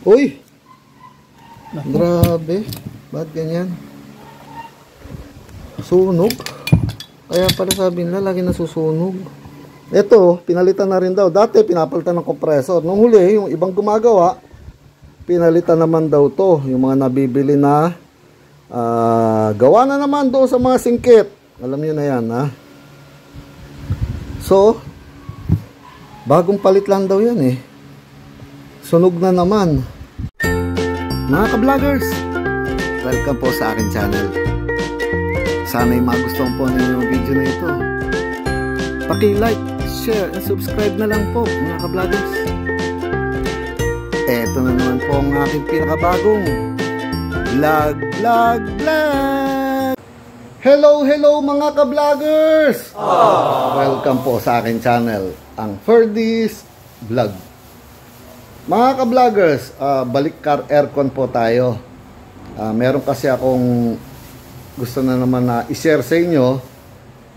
Uy! Grabe. Ba't ganyan? Sunog. Kaya pala sabi nila, lagi nasusunog. Ito, pinalitan na rin daw. Dati, pinapalitan ng kompresor. Nung huli, yung ibang gumagawa, pinalitan naman daw to. Yung mga nabibili na gawa na naman doon sa mga singkit. Alam nyo na yan, ha? So, bagong palit lang daw yan, eh. Sunog na naman. Mga ka-vloggers, welcome po sa akin channel. Sana'y magustuhan po ninyo yung video na ito. Paki-like, share, and subscribe na lang po, mga ka-vloggers. Eto na naman po ang aking pinakabagong vlog. Hello mga ka-vloggers! Welcome po sa akin channel, ang Ferdy's Vlog. Mga ka-vloggers, balik car aircon po tayo. Meron kasi akong gusto na naman na i-share sa inyo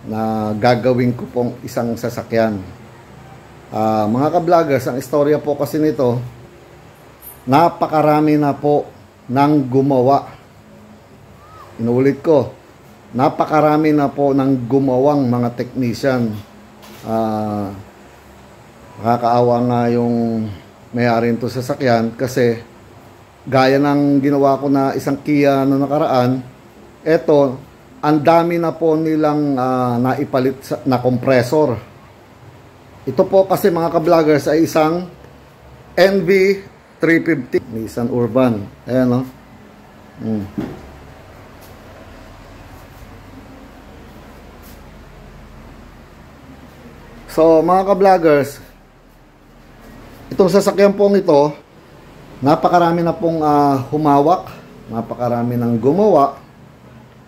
na gagawin ko pong isang sasakyan. Mga ka-vloggers, ang istorya po kasi nito, napakarami na po nang gumawa. Inuulit ko, napakarami na po nang gumawang mga technician. Nakakaawa nga yung may-ari nito sasakyan kasi gaya ng ginawa ko na isang Kia noong nakaraan, eto, ang dami na po nilang naipalit na compressor. Ito po kasi mga ka-vloggers ay isang NV350 Nissan Urban. Ayan, no? So mga ka-vloggers, itong sasakyan pong ito, napakarami na pong humawak, napakarami nang gumawa,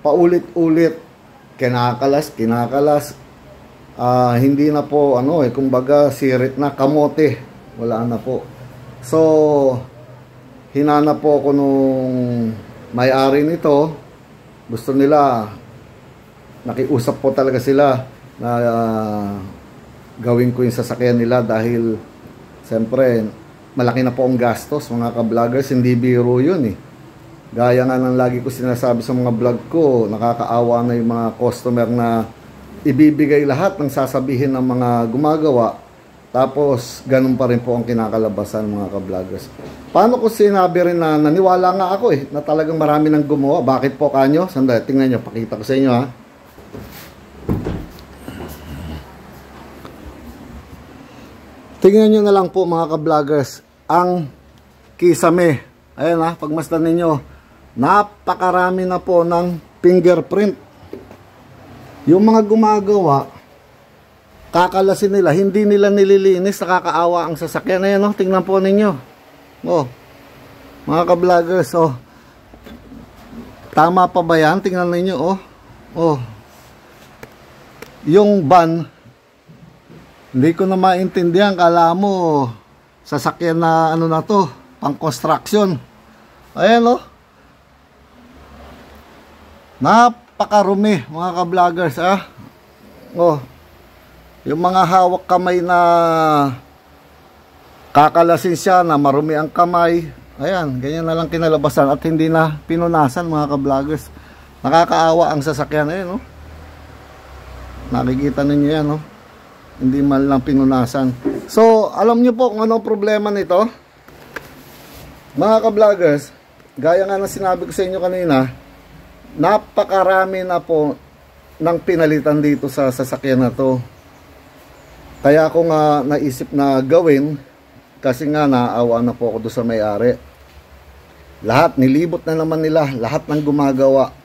paulit-ulit, kinakalas, hindi na po, kumbaga sirit na, kamote, wala na po. So, hinanap po ako nung may-ari nito, gusto nila, nakiusap po talaga sila na gawin ko yung sasakyan nila dahil siyempre, malaki na po ang gastos, mga ka-vloggers, hindi biro yun eh. Gaya nga ng lagi ko sinasabi sa mga vlog ko, nakakaawa na yung mga customer na ibibigay lahat ng sasabihin ng mga gumagawa, tapos ganun pa rin po ang kinakalabasan, mga ka-vloggers. Paano ko sinabi rin na naniwala nga ako eh, na talagang marami nang gumawa? Bakit po kanyo? Sandali, tingnan nyo, pakita ko sa inyo ha. Tingnan nyo na lang po mga ka-vloggers ang kisame. Ayan ha, pagmasdan ninyo, napakarami na po ng fingerprint. Yung mga gumagawa, kakalasin nila, hindi nila nililinis, nakakaawa ang sasakyan. Ayan o, tingnan po ninyo. Oh, mga ka-vloggers, oh. Tama pa ba yan? Tingnan ninyo, oh. Oh. Yung van, hindi ko na maintindihan, kala mo sasakyan na na to, pang construction. Ayan o. Napakarumi mga ka-vloggers Oh. Yung mga hawak kamay na kakalasin siya, na marumi ang kamay. Ayan, ganyan na lang kinalabasan at hindi na pinunasan mga ka-vloggers. Nakakaawa ang sasakyan. Ayan o. Nakikita ninyo yan o. Hindi man lang pinunasan. So, alam nyo po kung anong problema nito? Mga ka-vloggers, gaya nga na sinabi ko sa inyo kanina, napakarami na po ng pinalitan dito sa sasakyan na to. Kaya ako nga naisip na gawin, kasi nga naawa na po ako doon sa may-ari. Lahat, nilibot na naman nila, lahat ng gumagawa.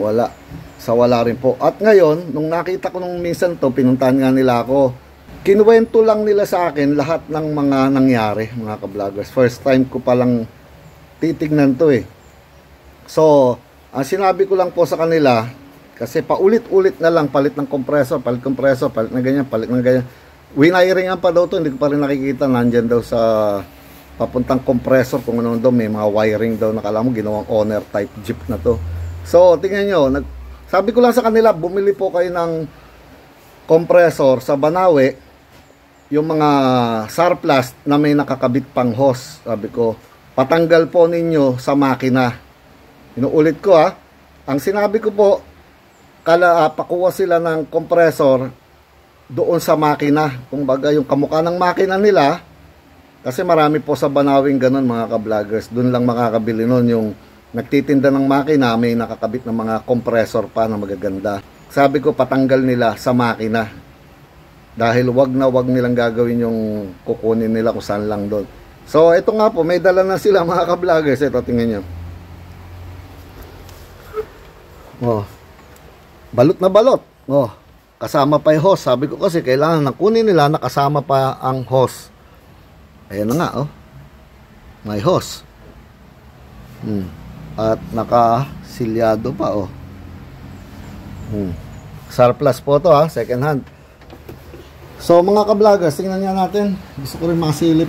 Wala. Sa wala rin po. At ngayon, nung nakita ko nung minsan to, pinuntahan nga nila ako. Kinuwento lang nila sa akin lahat ng mga nangyari, mga ka-vloggers. First time ko palang titignan to eh. So, ang sinabi ko lang po sa kanila, kasi paulit-ulit na lang, palit ng compressor, palit ng ganyan, palit ng ganyan. Winiringan pa daw to, hindi ko pa rin nakikita. Nandyan daw sa papuntang compressor, kung ano daw, may mga wiring daw, nakala mo ginawang owner type jeep na to. So, tingnan nyo, sabi ko lang sa kanila, bumili po kayo ng compressor sa Banawe yung mga surplus na may nakakabit pang hose. Sabi ko, patanggal po ninyo sa makina. Inuulit ko ang sinabi ko po, pakuha sila ng compressor doon sa makina. Kung baga yung kamukha ng makina nila, kasi marami po sa Banawing ganun mga ka-vloggers. Doon lang makakabili nun yung nagtitinda ng makina, may nakakabit ng mga compressor pa na magaganda. Sabi ko, patanggal nila sa makina. Dahil wag nilang gagawin yung kukunin nila kung saan lang doon. So, ito nga po, may dala na sila mga ka-vloggers. Ito, tingnan nyo. Oh, balot na balot. Oh, kasama pa yung hose. Sabi ko kasi, kailangan na kunin nila na kasama pa ang hose. Ayan na nga, may hose. At nakasilyado pa, Surplus po to, second hand. So mga ka-vloggers, tingnan nga natin. Gusto ko rin makasilip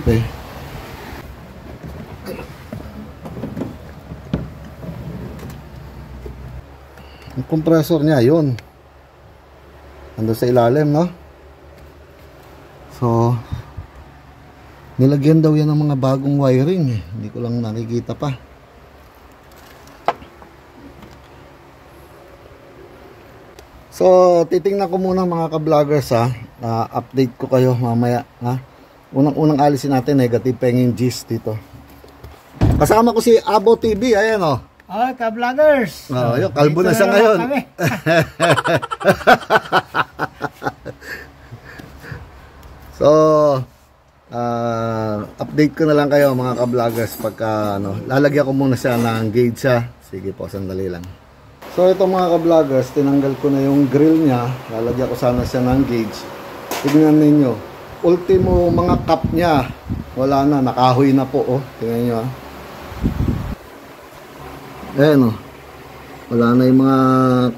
Yung compressor niya, yun. Ando sa ilalim, no? So, nilagyan daw yan ng mga bagong wiring Hindi ko lang nakikita pa. So, titingnan ko muna mga ka-vloggers update ko kayo mamaya Unang-unang alisin natin negative penging G's dito. Kasama ko si Abo TV, ayan ka-vloggers. Yung kalbo na siya ngayon. So, update ko na lang kayo mga ka-vloggers pagka lalagyan ko muna siya ng gauge Sige po, sandali lang. So ito mga ka-vloggers, tinanggal ko na yung grill niya. Lalagyan ko sana siya ng gauge. Tignan ninyo. Ultimo mga cup niya. Wala na, nakahoy na po Tingnan nyo Ayan Wala na yung mga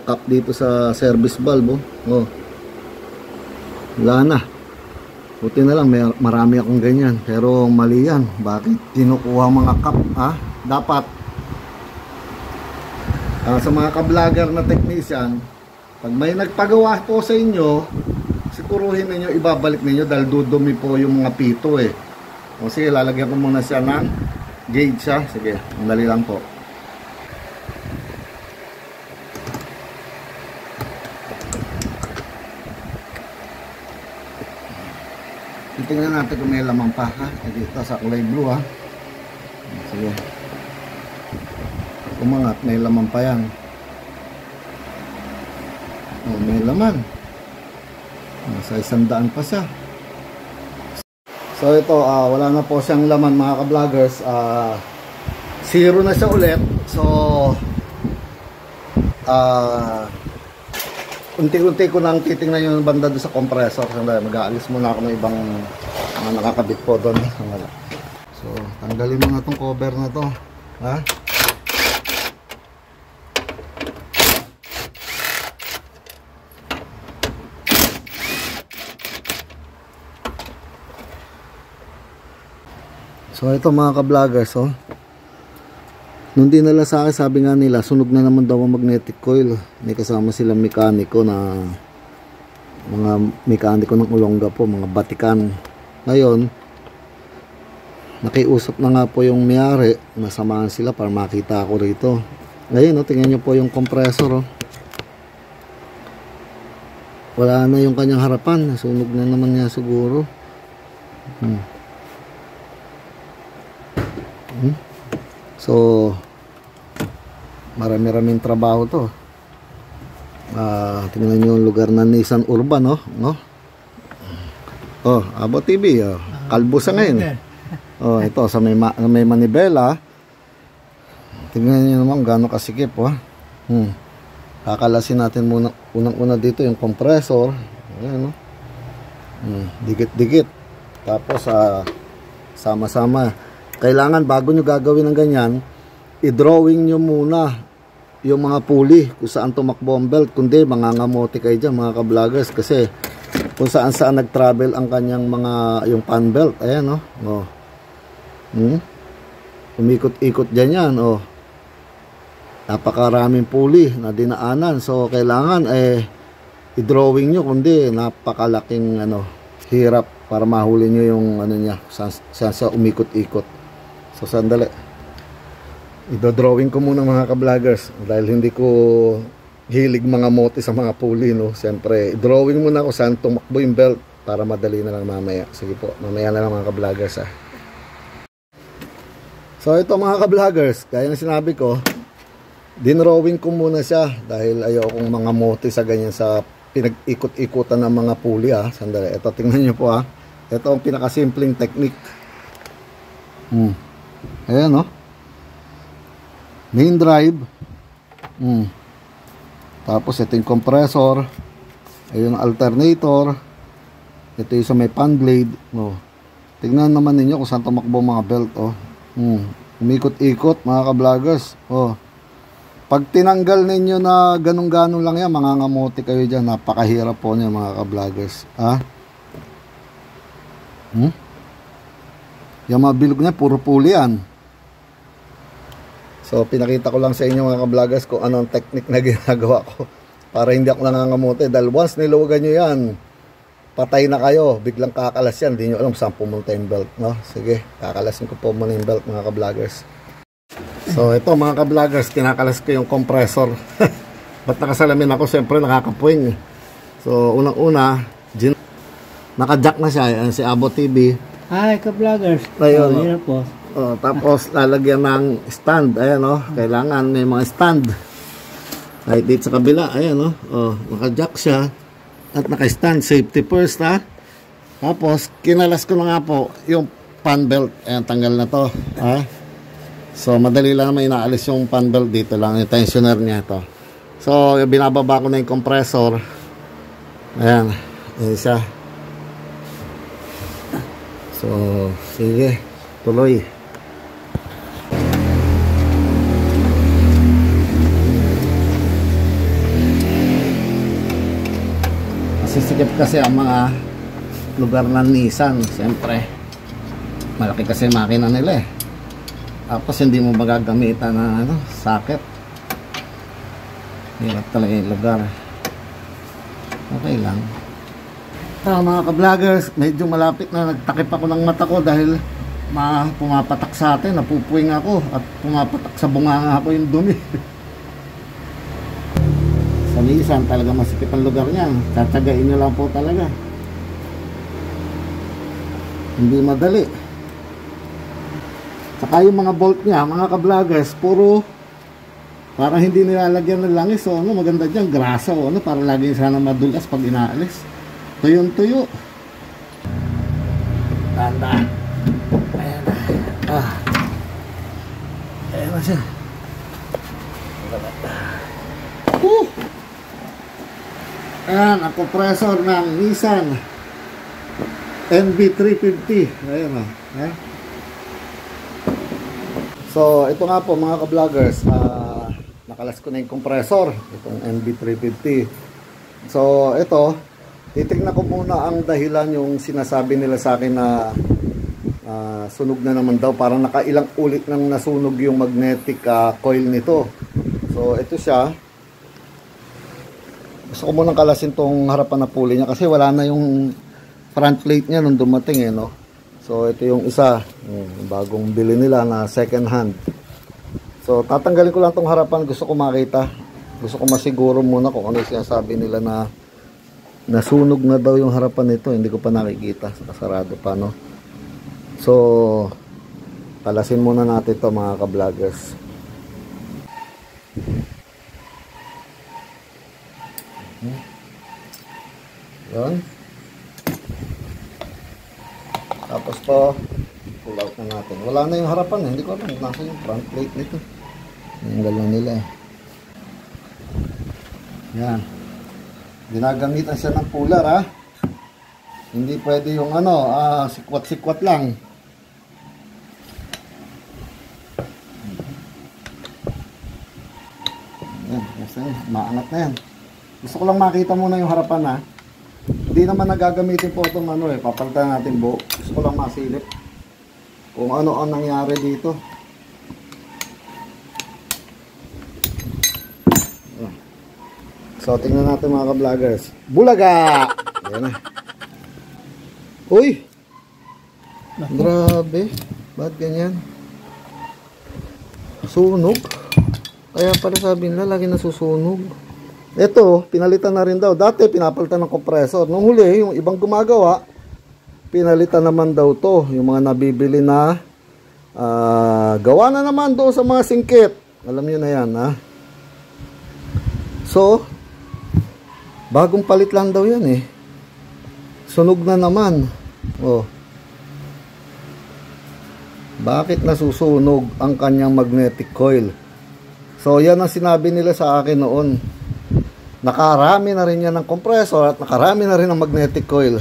cup dito sa service valve Wala na. Buti na lang, marami akong ganyan. Pero mali yan. Bakit kinukuha mga cup Dapat sa mga ka-vlogger na technician, pag may nagpagawa po sa inyo, siguruhin ninyo ibabalik ninyo dahil dudumi po yung mga pito O sige, lalagyan ko muna siya ng gauge Sige, mandali lang po. Tingnan natin kung may laman pa dito sa kulay blue Sige. Umangat, may laman pa yan. May laman. Nasa 100 pa siya. So ito, wala na po siyang laman mga ka-vloggers. Zero na siya ulit. So unti-unti ko nang titingnan yung banda doon sa compressor. Mag-aalis muna ako ng ibang nakakabit po doon. So tanggalin mo na itong cover na to. So ito mga ka-vloggers nung dinala sa akin, sabi nga nila sunog na naman daw ang magnetic coil. May kasama silang mekaniko na mga mekaniko ng Olonga po, mga batikan. Ngayon nakiusap na nga po yung may-ari, nasamahan sila para makita ako rito. Ngayon tingnan nyo po yung compressor wala na yung kanyang harapan, nasunog na naman niya siguro. So marami-raming trabaho to. Tingnan nyo yung lugar na Nissan Urban Abo TV kalbo sa ngayon ito sa may manibela. Tingnan nyo naman gano'ng kasikip kakalasin natin muna unang-una dito yung compressor. Ayan dikit-dikit tapos sama-sama. Kailangan bago nyo gagawin ng ganyan, i-drawing nyo muna yung mga pulley kung saan tumakbo ang belt. Kundi mangangamote kayo dyan mga ka-vloggers, kasi kung saan nag-travel ang kanyang yung pan belt. Ayan umikot-ikot dyan yan napakaraming pulley na dinaanan. So kailangan i-drawing nyo, kundi napakalaking hirap para mahuli nyo yung ano niya, saan sa umikot-ikot. So sandali, idodrawing ko muna mga ka-vloggers dahil hindi ko hilig mga mote sa mga pulley, no. Siyempre drawing muna ako saan tumakbo yung belt para madali na lang mamaya. Sige po, mamaya na lang mga ka-vloggers ha. So ito mga ka-vloggers, gaya ng sinabi ko, dinrawing ko muna siya dahil ayokong mga mote sa ganyan sa pinag-ikot-ikutan ng mga pulley ha. Sandali, ito tingnan nyo po ha. Ito ang pinakasimpleng technique. Ayan no, main drive. Tapos ito yung compressor, ayun ang alternator, ito yung sa may fan blade. Tingnan naman ninyo kung saan tumakbo mga belt. Umikot-ikot mga ka-vloggers. Pag tinanggal ninyo na ganun-ganun lang yan, mangangamote kayo dyan. Napakahirap po niya mga ka-vloggers. Yung mga bilog niya puro pulley yan. So pinakita ko lang sa inyo mga ka-vloggers kung anong technique na ginagawa ko para hindi ako nangangamote. Dahil once niluwagan nyo yan, patay na kayo, biglang kakalas yan, hindi nyo alam saan pumunta yung belt, no? Sige, kakalasin ko po muna yung belt mga ka-vloggers. So ito mga ka-vloggers, kinakalas ko yung compressor. Ba't nakasalamin ako? Siyempre nakakapuwing. So unang-una, naka-jack na siya, yan si Abo TV. Hi ka-vloggers. Ayun, po. Tapos lalagyan ng stand, ayan kailangan may mga stand. Kahit dito sa kabila, ayan naka-jack siya. At naka-stand, safety first ha. Tapos kinalas ko na nga po yung fan belt. Ayan, tanggal na to ha. So madali lang naman inaalis yung fan belt dito lang, yung tensioner niya ito. So binababa ko na yung compressor. Ayan, ayan siya. So sige, tuloy. Sisikip kasi ang mga lugar ng Nissan. Siyempre malaki kasi makina nila eh. Tapos hindi mo magagamitan ng socket. Hirap talaga yung lugar. Okay lang. Mga ka-vloggers, medyo malapit na. Nagtakip ako ng mata ko dahil pumapatak sa atin. Napupuwing ako at pumapatak sa bunganga ako yung dumi. Sa Nissan talaga masikip ang lugar niya. Tsatsagain nyo lang po talaga. Hindi madali. Saka yung mga bolt niya, mga ka-vloggers, puro parang hindi nilalagyan ng langis. So maganda dyan, grasa para laging sana madulas pag inaalis. Tuyong-tuyo. Tandaan. Ayan na. Ayan na siya. Ayan, ang compressor ng Nissan NV350. Ayan o. So, ito nga po mga ka-vloggers, nakalas ko na yung compressor, itong NV350. So, ito, titignan ko muna ang dahilan yung sinasabi nila sa akin na sunog na naman daw. Parang nakailang ulit nang nasunog yung magnetic coil nito. So, ito siya. Gusto ko munang kalasin tong harapan na pulley niya kasi wala na yung front plate niya nung dumating no. So ito yung isa, bagong bili nila na second hand. So tatanggalin ko lang tong harapan, gusto ko makita. Gusto ko masiguro muna kung ano yung sinasabi nila na nasunog na daw yung harapan nito. Hindi ko pa nakikita, sarado pa no. So kalasin muna natin to mga ka-vloggers. Yun. Tapos to pull out na natin. Wala na yung harapan hindi ko alam nasa yung front plate nito. Tanggal na nila yan. Ginagamitan siya ng puller hindi pwede yung sikwat-sikwat lang. Yan, maangat na yan. Gusto ko lang makita muna yung harapan Hindi naman nagagamitin po itong papalitan natin buo. Gusto ko lang masilip kung ano ang nangyari dito. So tingnan natin mga ka-vloggers. Bulaga! Ayan na. Uy! Grabe. Ba't ganyan? Sunog. Kaya pala sabi nila, lagi nasusunog. Ito, pinalitan na rin daw. Dati, pinapalitan ng compressor. Nung huli, yung ibang gumagawa, pinalitan naman daw to. Yung mga nabibili na gawa na naman doon sa mga singkit. Alam nyo na yan, ha? So, bagong palit lang daw yan, eh. Sunog na naman. Oh. Bakit nasusunog ang kanyang magnetic coil? So, yan ang sinabi nila sa akin noon. Nakarami na rin yan ng compressor at nakarami na rin ng magnetic coil.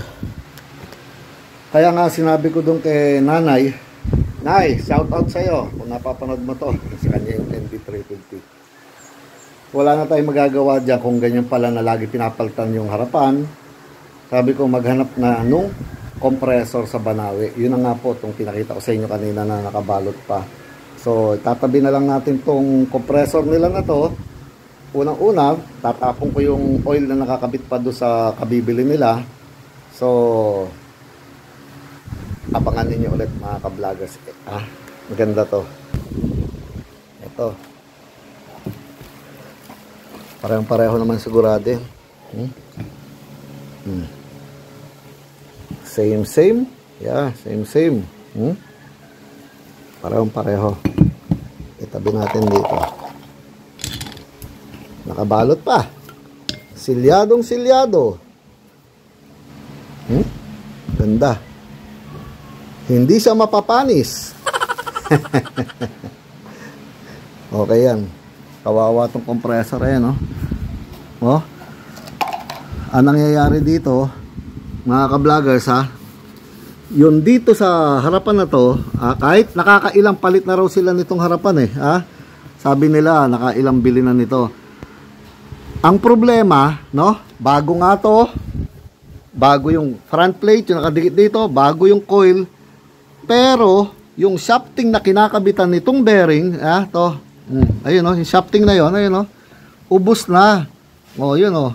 Kaya nga sinabi ko doon kay nanay, Nay, shout out sa'yo kung napapanood mo to. Sa kanya yung NB350. Wala na tayong magagawa dyan kung ganyan pala na lagi pinapalitan yung harapan. Sabi ko maghanap na nung compressor sa Banawi. Yun na nga po itong pinakita ko sa inyo kanina na nakabalot pa. So, tatabi na lang natin tong compressor nila na to. Unang-una, tatapon ko yung oil na nakakabit pa doon sa kabibili nila. So, abangan ninyo ulit mga ka-vloggers. Maganda to. Ito. Parehong-pareho naman sigurado yun. Same. Yeah, same. Parehong-pareho. Itabi natin dito. Nakabalot pa. Silyadong-silyado. Ganda. Hindi siya mapapanis. Okay yan. Kawawa tong compressor eh, no? Oh. Ang nangyayari dito, mga ka-vloggers, ha? Yun dito sa harapan na to, kahit nakakailang palit na raw sila nitong harapan eh, ha? Sabi nila, nakailang bili na nito. Ang problema, no? Bago nga to, bago yung front plate, yung nakadikit dito, bago yung coil, pero yung shafting na kinakabitan nitong bearing, to, ayun yung shafting na yun, ayun ubos na. Yun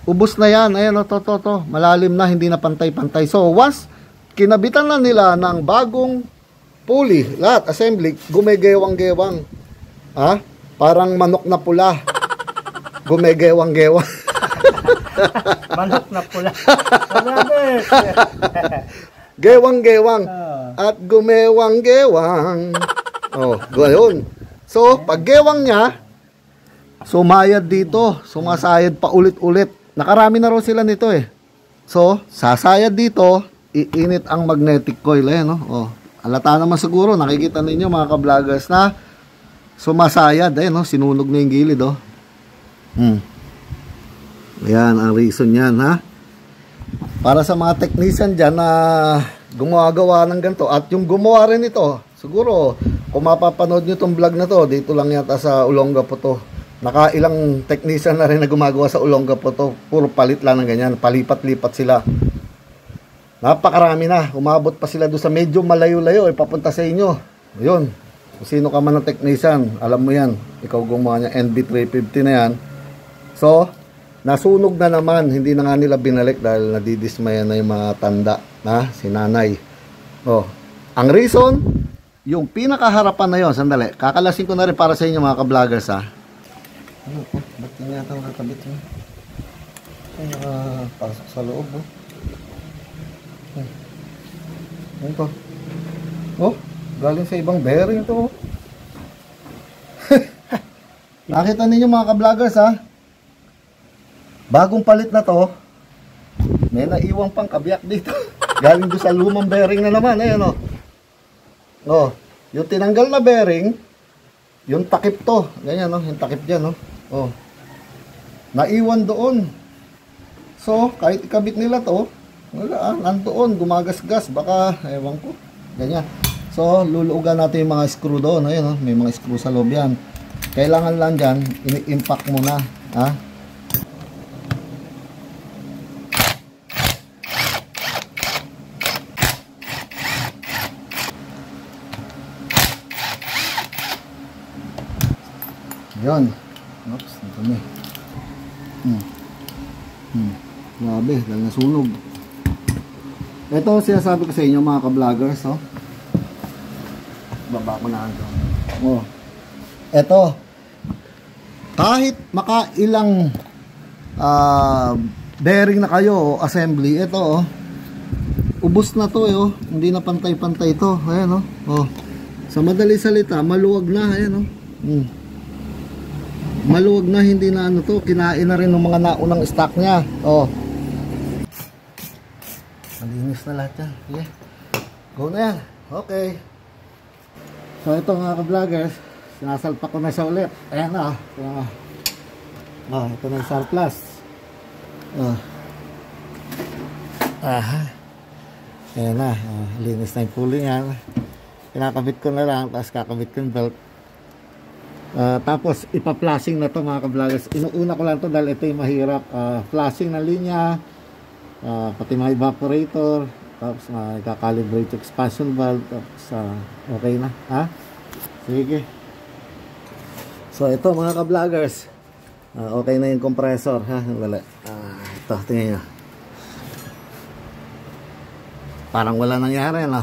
ubos na yan, ayun to, malalim na, hindi na pantay-pantay. So once kinabitan na nila ng bagong pulley, lahat assembly, gumegewang-gewang. Parang manok na pula. Gumegewang-gewang. Manok na pula. Gewang-gewang at gumewang-gewang. Ganoon. So, pag gewang niya, sumayad dito, sumasayad pa ulit-ulit. Nakarami na raw sila nito eh. So, sasayad dito, iinit ang magnetic coil eh, no? Alata naman siguro, nakikita ninyo mga ka-vloggers na sumasayad eh, no? Sinunog na yung gilid, Ayan, ang reason yan, ha? Para sa mga technician dyan na gumagawa ng ganito at yung gumawa rin ito, siguro kung mapapanood nyo itong vlog na to, dito lang yata sa Olongapo to. Nakailang technician na rin na gumagawa sa Olongapo to. Puro palit lang ng ganyan, palipat-lipat sila. Napakarami na, umabot pa sila doon sa medyo malayo-layo, papunta sa inyo. Ayun, kung sino ka man ng technician, alam mo yan, ikaw gumawa niya, NB350 na yan. So, nasunog na naman, hindi na nga nila binalik dahil nadidismaya na yung mga tanda na si nanay. Ang reason, yung pinakaharapan na yon, sandali, kakalasin ko na rin para sa inyo mga ka-vloggers, ha. Ba't yun yata nakakabit yun? Ay, nakapasok sa loob, Ito. Galing sa ibang bearing ito. Nakita ninyo mga ka-vloggers, ha. Bagong palit na to, may naiwang pang kabiyak dito. Galing doon sa lumang bearing na naman. Ayan yung tinanggal na bearing, yung takip to. Ganyan yung takip dyan naiwan doon. So, kahit ikabit nila to, wala nandoon, gumagasgas. Baka, ewan ko. Ganyan. So, luluugan natin yung mga screw doon. Ayan may mga screw sa loob yan. Kailangan lang dyan, ini-impact muna. Yan. Oops, ito na. Grabe, dahil nasunog. Ito sinasabi ko sa inyo mga ka-vloggers, oh. Baba ko na ito. Oh. Ito. Kahit makailang bearing na kayo o assembly, ito oh. Ubos na to oh. Hindi na pantay-pantay ito. Ayan oh. Oh. Sa madali salita, maluwag na, ayan oh. Maluwag na, hindi na ano to, kinain na rin ng mga naunang stock niya. Oh. Malinis na lahat yan. Sige. Go na yan. Okay. So ito mga ka-vloggers, sinasalpak ko na siya ulit. Ayan na. Ito na yung surplus. Ayan na. Linis na yung puling yan. Kinakabit ko na lang, tapos kakabit ko yung belt. Tapos ipa-flashing na to mga ka-vloggers. Inuuna ko lang to dahil ito yung mahirap. Flashing na linya, pati mga evaporator, tapos ikakalibrate yung expansion valve, tapos okay na. Ha? Sige. So ito mga ka-vloggers, okay na yung compressor. Ha? Wala. Ito, tingnan nyo. Parang wala nangyari, no?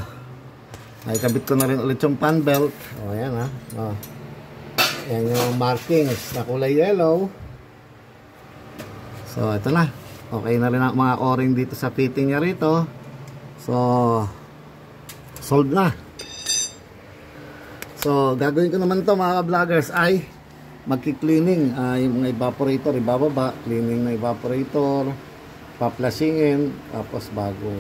Nakikabit ko na rin ulit yung fan belt. O, ayan ha. O. Yan yung markings na kulay yellow. So ito na. Okay na rin ang mga o-ring dito sa fitting niya rito. So solved na. So gagawin ko naman to mga vloggers ay magki-cleaning. Yung mga evaporator ibababa, cleaning na evaporator, pa-flashingin, tapos bago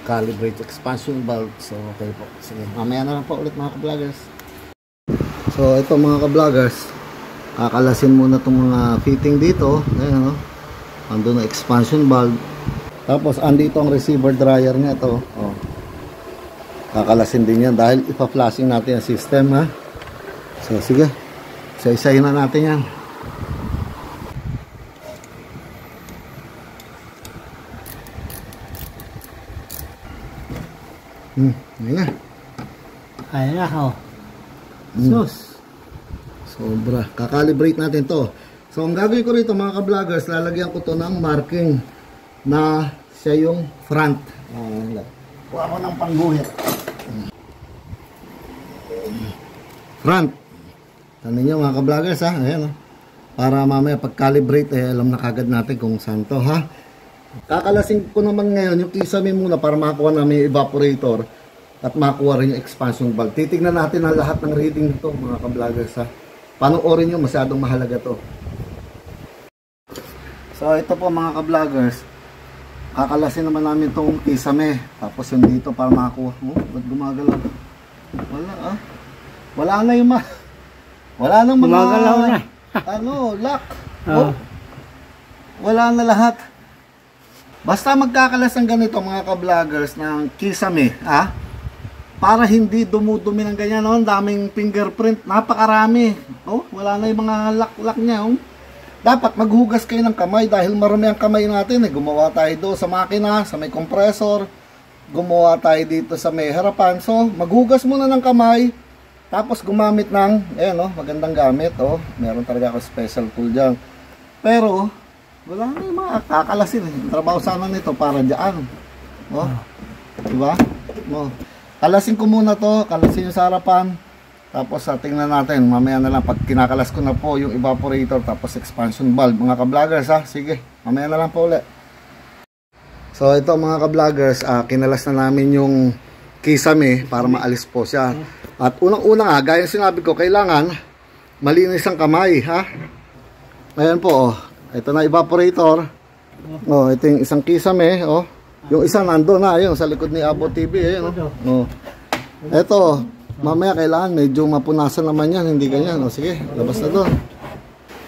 calibrate expansion valve. So okay po. Sige, mamaya na lang po ulit mga vloggers. So ito mga ka-vloggers, kakalasin muna itong mga fitting dito. Ayan o, ando na expansion valve. Tapos andito ang receiver dryer niya ito. Oh. Kakalasin din yan dahil ipa-flashing natin ang system ha. So sige, isa-isahin na natin yan. Ayan na. Ayan na oh. Sus. Sobra. Kakalibrate natin to. So ang gagawin ko rito mga ka-vloggers, lalagyan ko to ng marking na siya yung front. Kuha ko ng pangguhit. Front. Tanin nyo mga ka-vloggers ha. Ayan o. Para mamaya pag-calibrate alam na kagad natin kung saan to ha. Kakalasin ko naman ngayon yung kisame muna para makuha namin yung evaporator at makuha rin yung expansion valve. Titignan natin ang lahat ng reading nito mga ka-vloggers ha. Panoorin nyo, masyadong mahalaga to. So ito po mga ka-vloggers, kakalasin naman namin itong kisame. Tapos yung dito para makakuha. Ba't gumagalaw? Wala ah. Wala na yung wala nang mga gumagalaw na. Lock. Wala na lahat. Basta magkakalas ng ganito mga ka-vloggers ng kisame ha. Para hindi dumudumi ng ganyan, no? Daming fingerprint, napakarami. Oh, wala na yung mga lock niya. Oh. Dapat maghugas kayo ng kamay dahil marami ang kamay natin. Gumawa tayo doon sa makina, sa may compressor. Gumawa tayo dito sa may harapan. So, maghugas muna ng kamay. Tapos gumamit ng, ayan, magandang gamit. Oh. Meron talaga ako special tool dyan. Pero, wala na yung mga kakalasin. Trabaho sana nito para dyan. Oh. Diba? Oh. Kalasin ko muna to, kalasin yung sa harapan. Tapos tingnan natin, mamaya na lang pag kinakalas ko na po yung evaporator tapos expansion valve mga ka-vloggers ha. Sige, mamaya na lang po ulit. So ito mga ka-vloggers, kinalas na namin yung kisame para maalis po siya. At unang-una gaya sinabi ko, kailangan malinis ang kamay ha. Ayan po ito na evaporator. Ito yung isang kisame Yung isa nando na, ayun, sa likod ni Abo TV, ayun, Eto, mamaya kailangan medyo mapunasan naman yan, hindi ganyan, sige, labas na doon.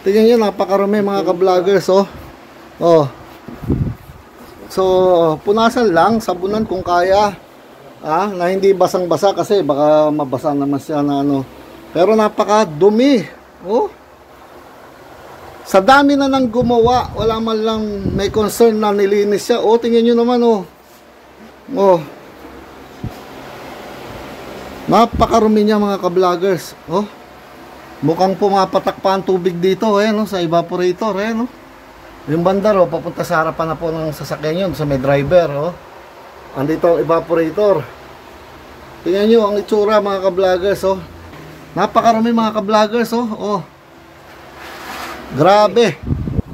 Tingnan nyo, napakarami mga ka-vloggers, So, punasan lang, sabunan kung kaya, na hindi basang-basa kasi baka mabasa naman siya na Pero napakadumi, Sa dami na nang gumawa, wala man lang may concern na nilinis siya. Tingnan nyo naman, Napakarumi niya mga ka-vloggers. Mukhang pumapatak pa ang tubig dito, sa evaporator, Yung banda, papunta sa harapan na po ng sasakyan yun, sa may driver, andito ang evaporator. Tingnan nyo ang itsura mga ka-vloggers, oh. Napakarami mga ka-vloggers, oh. Oh. Grabe.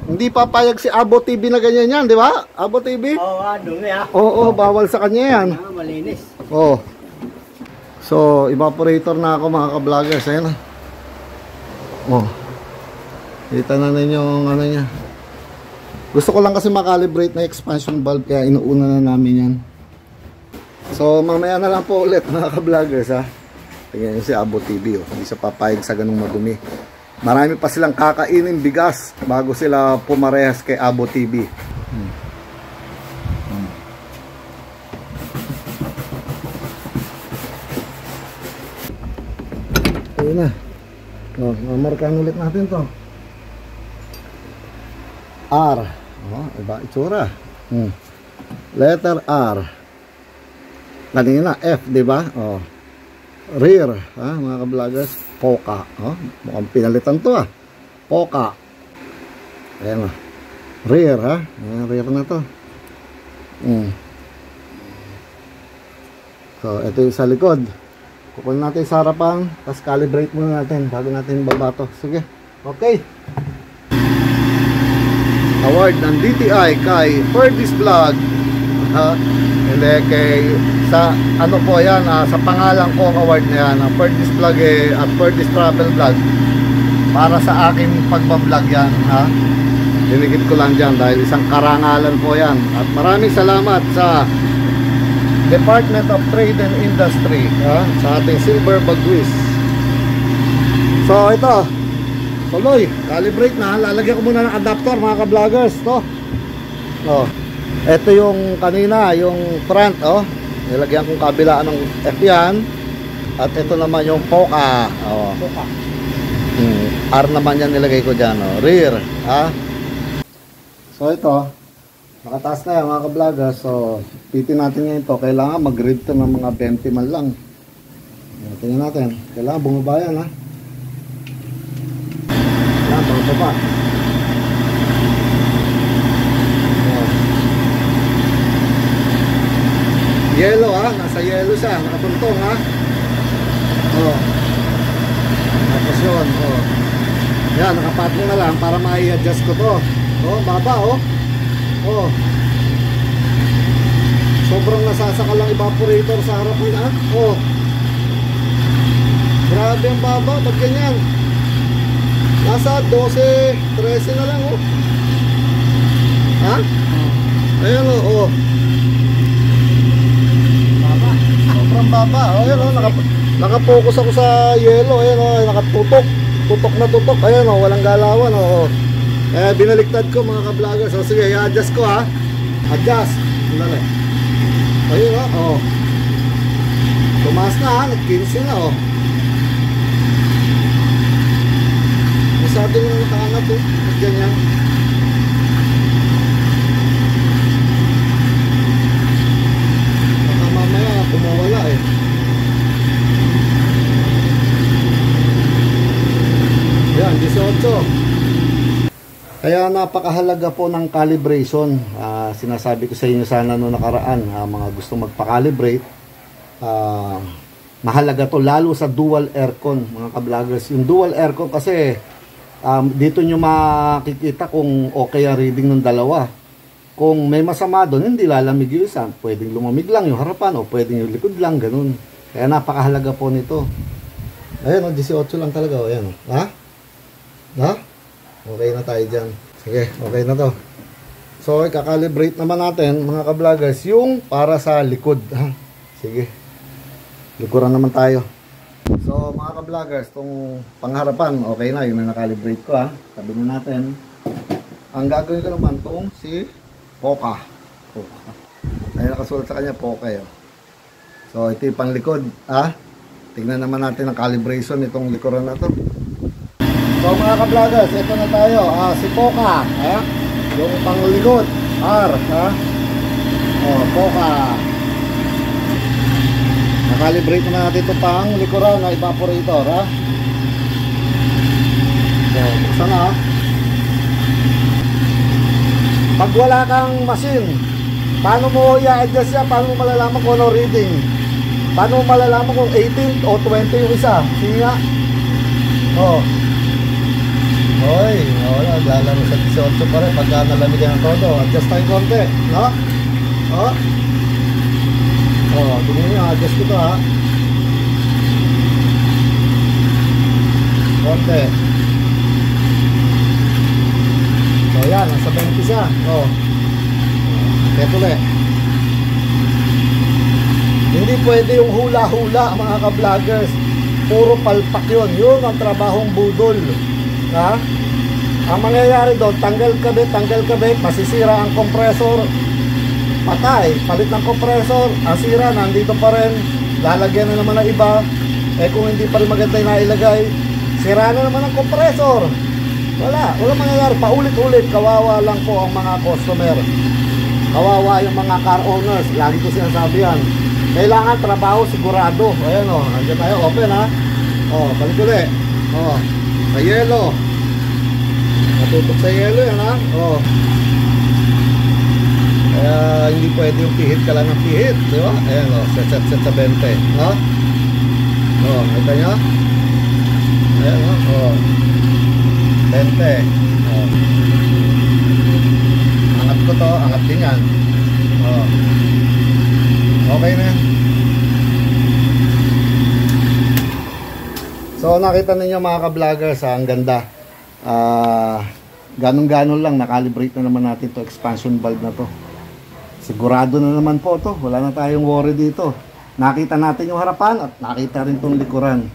Hindi papayag si Abo TV na ganyan yan, di ba? Abo TV? Oo, dumi ah. Oo, bawal sa kanya yan. Malinis. Oh. So, evaporator na ako mga ka-vloggers. Ayan. Oh. Kita na ninyo yung ano niya. Gusto ko lang kasi makalibrate na expansion valve kaya inuuna na namin yan. So, mamaya na lang po ulit mga ka-vloggers ha. Tingnan nyo si Abo TV. Oh. Hindi siya papayag sa ganung madumi. Marami pa silang kakainin bigas bago sila pumarehas kay Abo TV. Ayun na. Mamarkahan ulit natin to. R. Iba itsura. Letter R. Kanina F, di ba? Rear, mga ka-vloggers. Poka. Mukhang pinalitan to Poka. Ayan rear rear na to. So, ito yung sa likod. Kukunin natin sa harapan, tapos calibrate muna natin bago natin baba to. Sige. Okay. Award ng DTI kay Ferdy's Vlog. Hindi kay sa ano po yan, sa pangalan ko ang award na yan, Ferdy's Vlog at Ferdy's Travel Vlog. Para sa aking pagbablog yan, Dinikit ko lang dyan dahil isang karangalan po yan. At maraming salamat sa Department of Trade and Industry, sa ating silver bagwis. So ito, tuloy, calibrate na. Lalagyan ko muna ng adapter mga ka-vloggers to. Ito yung kanina, yung front, nilagyan kong kabilaan ng F yan. At ito naman yung Poka. R naman yan nilagay ko dyan, rear. So ito, nakataas na yan mga ka-vloggers. So pitin natin ngayon ito. Kailangan mag-grid to ng mga 20 man lang. Tingnan natin. Kailangan bumaba yan Kailangan bumaba. Yellow nasa yellow siya. Nakatuntong Tapos yun yan, nakapatong na lang para ma-i-adjust ko to. Baba sobrang nasasakal lang evaporator sa harapan grabe ang baba, ba't ganyan? Nasa 12, 13 na lang ayan baba, sobrang baba. Ayan nakapokus ako sa yellow. Ayan nakatutok, tutok na tutok. Ayan walang galawan binaliktad ko mga ka-vloggers. So sige, i-adjust ko adjust. Ayun tumaas na nag-15 na masyado nang nakaangat ganyan. Baka mamaya kumawala yan 18. Kaya napakahalaga po ng calibration. Sinasabi ko sa inyo sana noong nakaraan, mga gustong magpa-calibrate, mahalaga to lalo sa dual aircon mga ka-vloggers. Yung dual aircon kasi dito nyo makikita kung okay ang reading ng dalawa. Kung may masama doon, hindi lalamig yung isa. Pwedeng lumamig lang yung harapan o pwedeng yung likod lang, ganun. Kaya napakahalaga po nito. Ayan 18 lang talaga. Ayan okay na tayo dyan. Sige, okay na to. So, kakalibrate naman natin mga ka-vloggers yung para sa likod. Sige, likuran naman tayo. So, mga ka-vloggers, itong pangharapan, okay na, yun na nakalibrate ko Sabi na natin. Ang gagawin ko naman itong si Poka. Ay, nakasulat sa kanya Poka So, ito yung panglikod. Tignan naman natin ang calibration nitong likuran na to. So mga ka-vloggers, ito na tayo. Si Poka, yung panglikod, R, Poka. Nakalibrate na natin ito pang likuran na evaporator, So, buksan Pag wala kang machine, Paano mo i-adjust yan? Paano mo malalaman kung ano reading? Paano mo malalaman kung 18 o 20 yung isa? Sige nga. Oh. Hoy, wala, lalaro sa 18 pa rin pagka nalamigan ng todo. Adjust tayo konti, no? Oh. Oh, tingnan nyo, adjust ko to ha. Konti. So yan, nasa 20 siya. Oh. Kaya tuloy. Hindi pwede yung hula-hula mga ka-vloggers. Puro palpak yun. Yun ang trabahong budol. Ha? Ang mangyayari doon, tanggal kabit, masisira ang compressor. Patay, palit ng compressor. Ang sira, nandito pa rin. Lalagyan na naman ng iba. Eh kung hindi pa rin maganda yung nailagay, sira na naman ang compressor. Wala mangyayari. Paulit-ulit, kawawa lang po ang mga customer. Kawawa yung mga car owners. Lagi ko sinasabi yan. Kailangan trabaho sigurado. Ayan o, nandiyan tayo, open ha. O, balik ulit. O, sa yelo. Natutok sa yelo yan ha. O. Kaya hindi pwede yung pihit ka lang ng pihit. Diba? Ayan o, set sa 20. No? O, kita nyo? Ayan o, o. 20. O. Angat ko to, angat din yan. O. Okay na. So nakita ninyo mga ka-vloggers, ang ganda. Ganun-ganon lang, nakalibrate na naman natin to expansion valve na to. Sigurado na naman po to, wala na tayong worry dito. Nakita natin yung harapan at nakita rin tong likuran.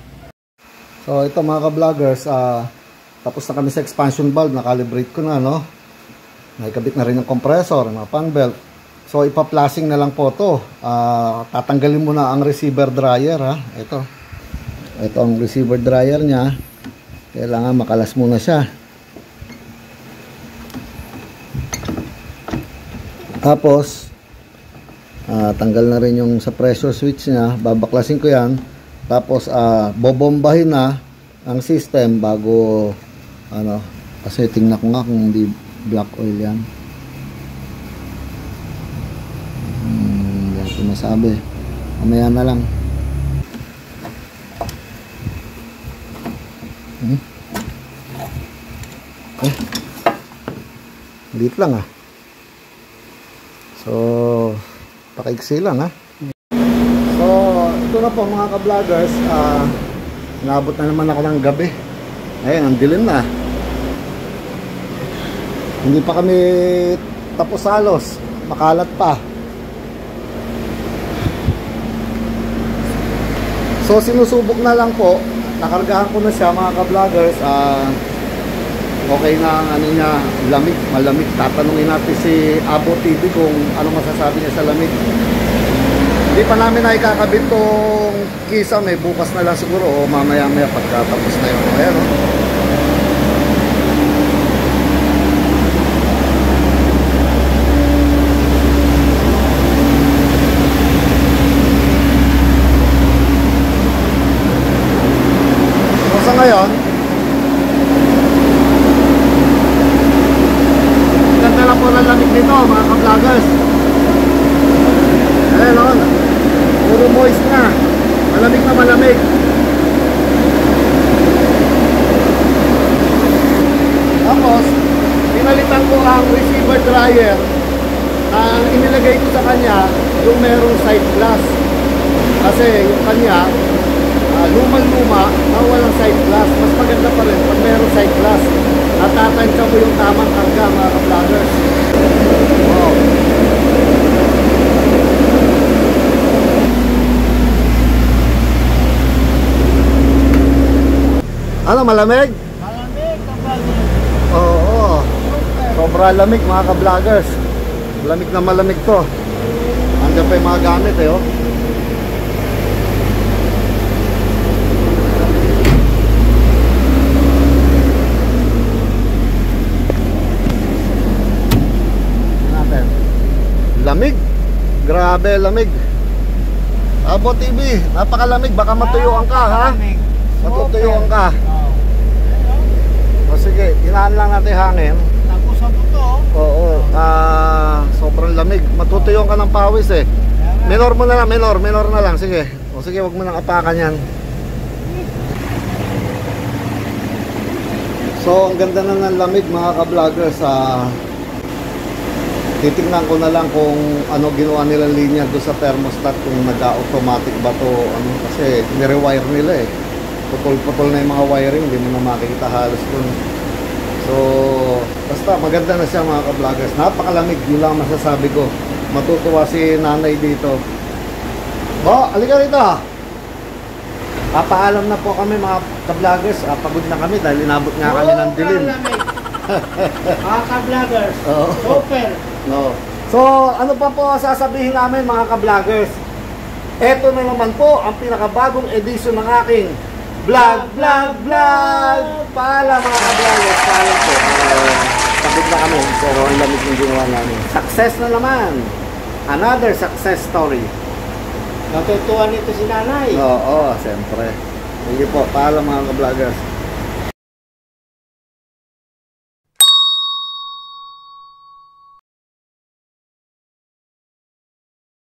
So ito mga ka-vloggers, tapos na kami sa expansion valve, nakalibrate ko na, no? Nakikabit na rin yung compressor, mga fan belt. So ipa-flashing na lang po to. Tatanggalin muna ang receiver dryer ha. Ito ang receiver dryer niya. Kailangan makalas muna siya. Tapos tanggal na rin yung sa pressure switch niya. Babaklasin ko yan. Tapos bobombahin na ang system bago kasi tingnan ko nga kung hindi black oil yan. Masabi mamaya na lang. Dito lang so pakaiksi lang so ito na po mga ka-vloggers, nabot na naman ako ng gabi. Ayun, ang dilim na, hindi pa kami tapos halos, makalat pa. So sinusubok na lang po, nakargahan ko na siya mga ka-vloggers. Okay na ang ano niya, lamig, malamig. Tatanungin natin si Abo TV kung ano masasabi niya sa lamig. Hindi pa namin nakikakabit tong kisame, bukas na lang siguro o mamaya-maya pagkatapos na yun. Ayan o. Ngayon, ganda lang po ng lamig nito mga ka-vloggers. Ayan o, puro moist na, malamig na malamig. Tapos pinalitan ko ang receiver dryer. Ang inilagay ko sa kanya yung merong side glass, kasi yung kanya lumang-luma na walang side glass. Mas maganda pa rin pag mayroong side glass. Natatansya mo yung tamang karga mga ka-vloggers. Wow. Ano, malamig? Malamig, ka-vloggers. Oo. Sobra lamig mga ka-vloggers. Malamig na malamig to. Andiyan pa yung mga gamit oh. Lamig, grabe lamig. Abo TV, napakalamig, baka matuyuan ka ha. Matutuyuan ka. O sige, inaan lang natin hangin. Tapos sa buto. Oo, sobrang lamig. Matutuyong ka ng pawis eh. Minor mo na lang, minor na lang. Sige. O sige, wag mo nang apakan yan. So, ang ganda na ng lamig mga ka-vloggers. Titingnan ko na lang kung ano ginawa nilang linya doon sa thermostat, kung nag-automatic ba to, ano, kasi nirewire nila eh. Putol-putol na yung mga wiring, hindi mo na makikita halos dun. So, basta maganda na siya mga ka-vloggers. Napakalamig, yun lang masasabi ko. Matutuwa si nanay dito. Bo, alika rito. Papaalam na po kami mga ka-vloggers. Pagod na kami dahil inabot nga kami ng dilim. Mga ka-vloggers. Oo. Super. No. So, ano pa po sasabihin namin mga ka-vloggers? Ito na naman po ang pinakabagong edisyon ng aking vlog. Paalam mga ka-vloggers. Paalam po. Pagod na kami pero ang lamig ng ginawa namin. Success na naman. Another success story. Natutuwa nito si nanay. Oo, siyempre. Sige po, paalam mga ka-vloggers.